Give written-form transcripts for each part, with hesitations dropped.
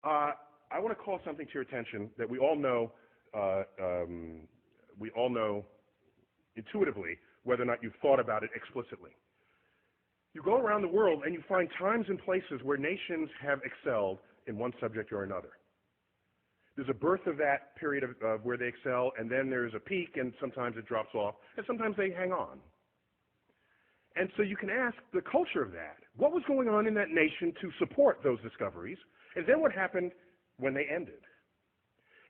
I want to call something to your attention that we all know intuitively, whether or not you've thought about it explicitly. You go around the world and you find times and places where nations have excelled in one subject or another. There's a birth of that period of where they excel, and then there's a peak, and sometimes it drops off, and sometimes they hang on. And so you can ask the culture of that. What was going on in that nation to support those discoveries, and then what happened when they ended?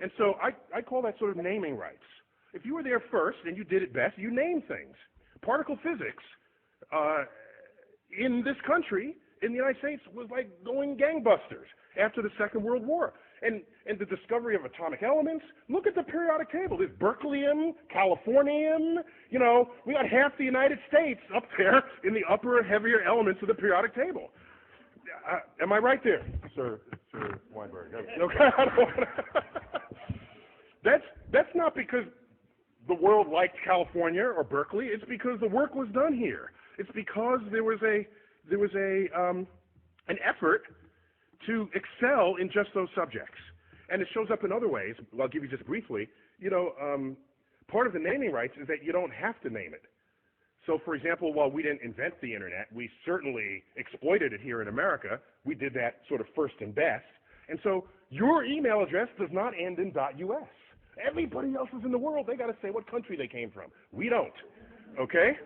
And so I call that sort of naming rights. If you were there first and you did it best, you name things. Particle physics in this country, in the United States, was like going gangbusters after the Second World War. And the discovery of atomic elements, look at the periodic table. There's berkelium, californium, we got half the United States up there in the upper, heavier elements of the periodic table. Am I right there, Sir Weinberg? Okay. That's not because the world liked California or Berkeley. It's because the work was done here. It's because there was an effort to excel in just those subjects. And it shows up in other ways. I'll give you just briefly. Part of the naming rights is that you don't have to name it. So, for example, while we didn't invent the internet, we certainly exploited it here in America. We did that sort of first and best. And so your email address does not end in .us. Everybody else is in the world, they got to say what country they came from. We don't. Okay?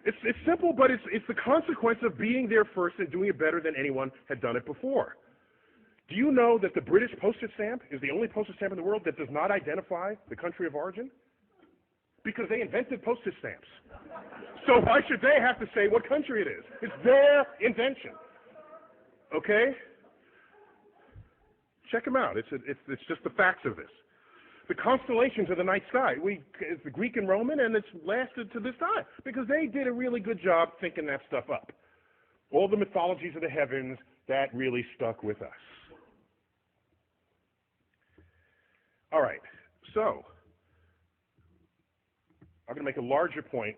It's simple, but it's the consequence of being there first and doing it better than anyone had done it before. Do you know that the British postage stamp is the only postage stamp in the world that does not identify the country of origin? Because they invented postage stamps. So why should they have to say what country it is? It's their invention. Okay? Check them out. It's just the facts of this. The constellations of the night sky, it's the Greek and Roman, and it's lasted to this time because they did a really good job thinking that stuff up. All the mythologies of the heavens, that really stuck with us. All right, so I'm going to make a larger point,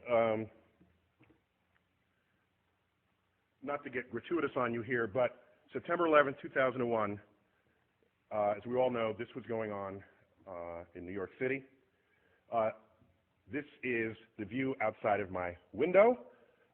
not to get gratuitous on you here, but September 11, 2001, as we all know, this was going on in New York City. This is the view outside of my window.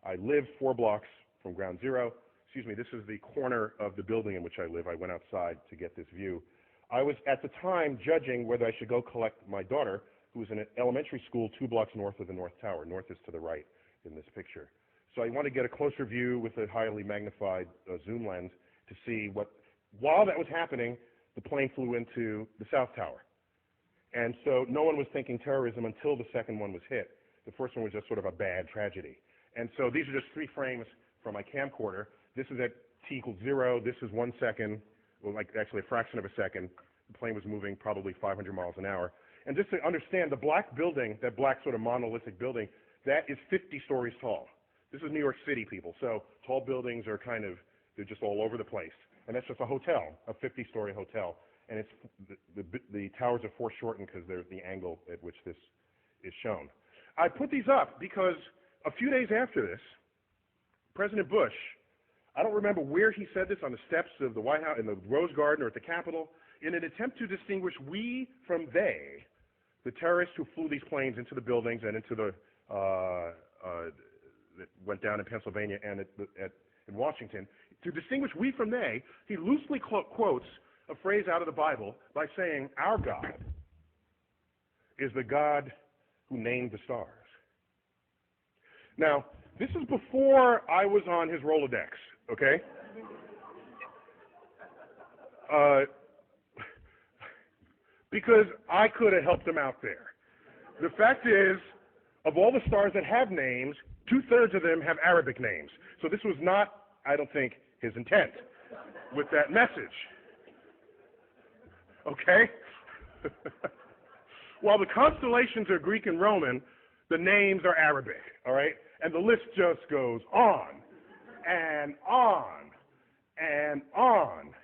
I live 4 blocks from ground zero. Excuse me, this is the corner of the building in which I live. I went outside to get this view. I was at the time judging whether I should go collect my daughter, who was in an elementary school 2 blocks north of the North Tower. North is to the right in this picture. So I want to get a closer view with a highly magnified zoom lens to see what, while that was happening, the plane flew into the South Tower. And so no one was thinking terrorism until the second one was hit. The first one was just sort of a bad tragedy. And so these are just 3 frames from my camcorder. This is at t = 0. This is 1 second, well, like actually a fraction of a second. The plane was moving probably 500 miles an hour. And just to understand, the black building, that black sort of monolithic building, that is 50 stories tall. This is New York City, people. So tall buildings are they're just all over the place. And that's just a hotel, a 50-story hotel. And it's the towers are foreshortened because there's the angle at which this is shown. I put these up because a few days after this, President Bush, I don't remember where he said this, on the steps of the White House, in the Rose Garden or at the Capitol, in an attempt to distinguish we from they, the terrorists who flew these planes into the buildings and into the that went down in Pennsylvania and in Washington, to distinguish we from they, he loosely quotes a phrase out of the Bible by saying, our God is the God who named the stars. Now, this is before I was on his Rolodex, okay? Because I could have helped him out there. The fact is, of all the stars that have names, 2/3 of them have Arabic names. So this was not, I don't think, his intent with that message. Okay? While the constellations are Greek and Roman, the names are Arabic, all right? And the list just goes on and on and on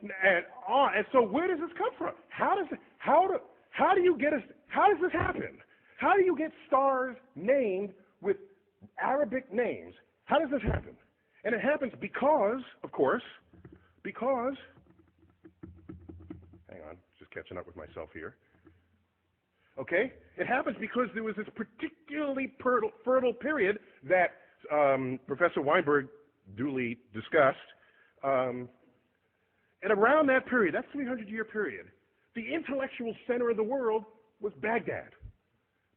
and on. And so where does this come from? How does this happen? How do you get stars named with Arabic names? How does this happen? And it happens because, of course, because catching up with myself here. Okay? It happens because there was this particularly fertile period that Professor Weinberg duly discussed. And around that period, that 300-year period, the intellectual center of the world was Baghdad.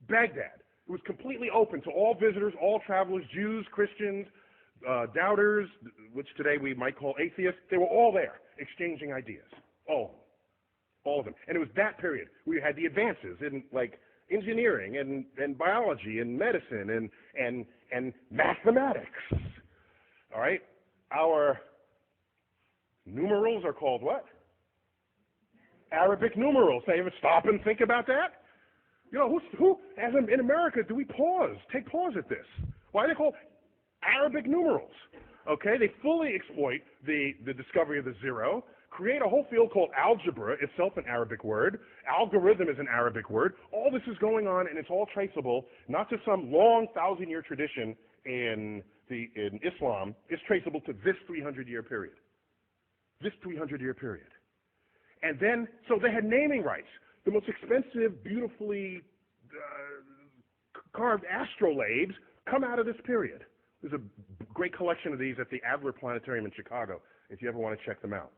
Baghdad. It was completely open to all visitors, all travelers, Jews, Christians, doubters, which today we might call atheists. They were all there exchanging ideas. All of them. And it was that period where you had the advances in like engineering and biology and medicine and mathematics. All right? Our numerals are called what? Arabic numerals. Now, you ever stop and think about that? You know, who as in America, do we pause? Take pause at this. Why are they called Arabic numerals? Okay, they fully exploit the discovery of the zero, create a whole field called algebra, itself an Arabic word. Algorithm is an Arabic word. All this is going on, and it's all traceable, not to some long 1,000-year tradition in Islam. It's traceable to this 300-year period. This 300-year period. And then, so they had naming rights. The most expensive, beautifully carved astrolabes come out of this period. There's a great collection of these at the Adler Planetarium in Chicago, if you ever want to check them out.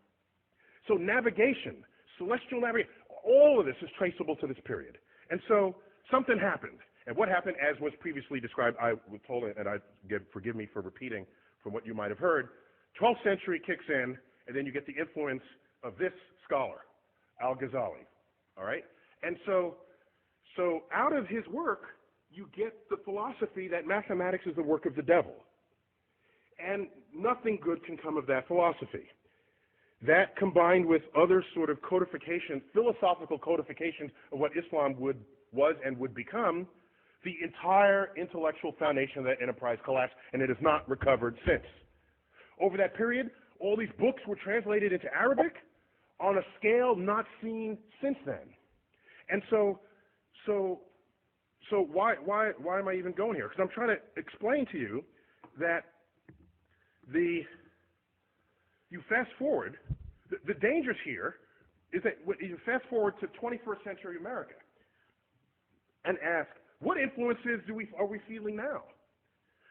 So navigation, celestial navigation, all of this is traceable to this period. And so something happened. And what happened, as was previously described, I was told, and forgive me for repeating from what you might have heard, 12th century kicks in, and then you get the influence of this scholar, Al-Ghazali. All right? And so out of his work, you get the philosophy that mathematics is the work of the devil. And nothing good can come of that philosophy. That, combined with other sort of codifications, philosophical codifications of what Islam was and would become, the entire intellectual foundation of that enterprise collapsed, and it has not recovered since. Over that period, all these books were translated into Arabic on a scale not seen since then. And so why am I even going here? Because I'm trying to explain to you that you fast forward, the dangers here is that you fast forward to 21st century America and ask, what influences are we feeling now?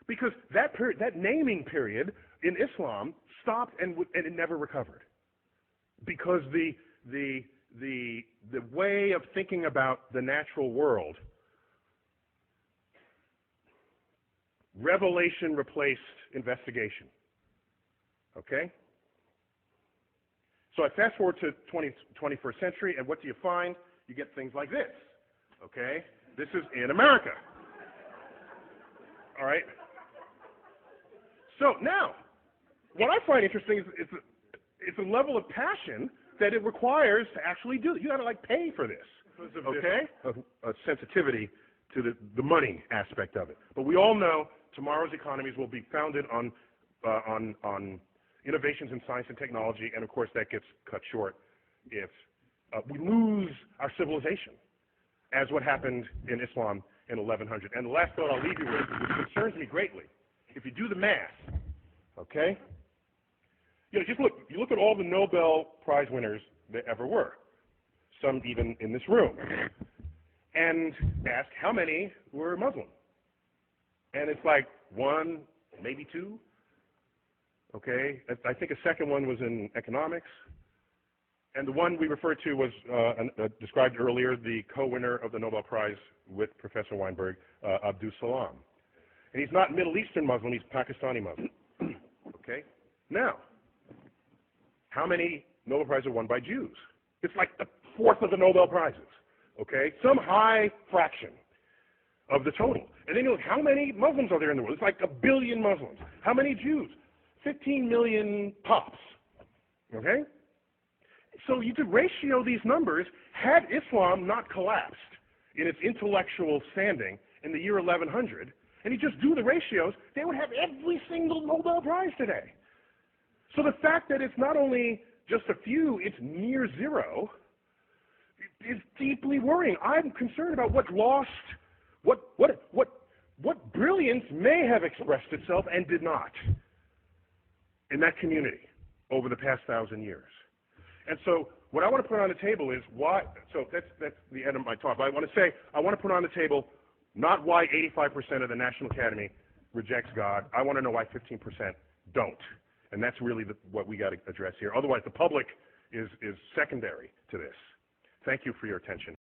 Because that period, that naming period in Islam stopped and it never recovered. Because the way of thinking about the natural world, revelation replaced investigation. Okay? So I fast forward to 21st century, and what do you find? You get things like this. Okay? This is in America. All right? So now, what I find interesting is it's a level of passion that it requires to actually do it. You got to like pay for this. Okay? A sensitivity to the money aspect of it. But we all know tomorrow's economies will be founded on innovations in science and technology, and of course that gets cut short if we lose our civilization, as what happened in Islam in 1100. And the last thought I'll leave you with, which concerns me greatly, if you do the math, okay? You know, you look at all the Nobel Prize winners there ever were, some even in this room, and ask how many were Muslim. And it's like one, maybe two. Okay, I think a second one was in economics. And the one we referred to was described earlier, the co-winner of the Nobel Prize with Professor Weinberg, Abdus Salam. And he's not Middle Eastern Muslim, he's Pakistani Muslim. Okay, now, how many Nobel Prizes are won by Jews? It's like a fourth of the Nobel Prizes. Okay, some high fraction of the total. And then you look, how many Muslims are there in the world? It's like 1 billion Muslims. How many Jews? 15 million tops. Okay? So you could ratio these numbers. Had Islam not collapsed in its intellectual standing in the year 1100, and you just do the ratios, they would have every single Nobel Prize today. So the fact that it's not only just a few, it's near zero, is deeply worrying. I'm concerned about what brilliance may have expressed itself and did not in that community over the past 1,000 years. And so what I want to put on the table is why, so that's the end of my talk. But I want to put on the table not why 85% of the National Academy rejects God. I want to know why 15% don't. And that's really what we got to address here. Otherwise, the public is secondary to this. Thank you for your attention.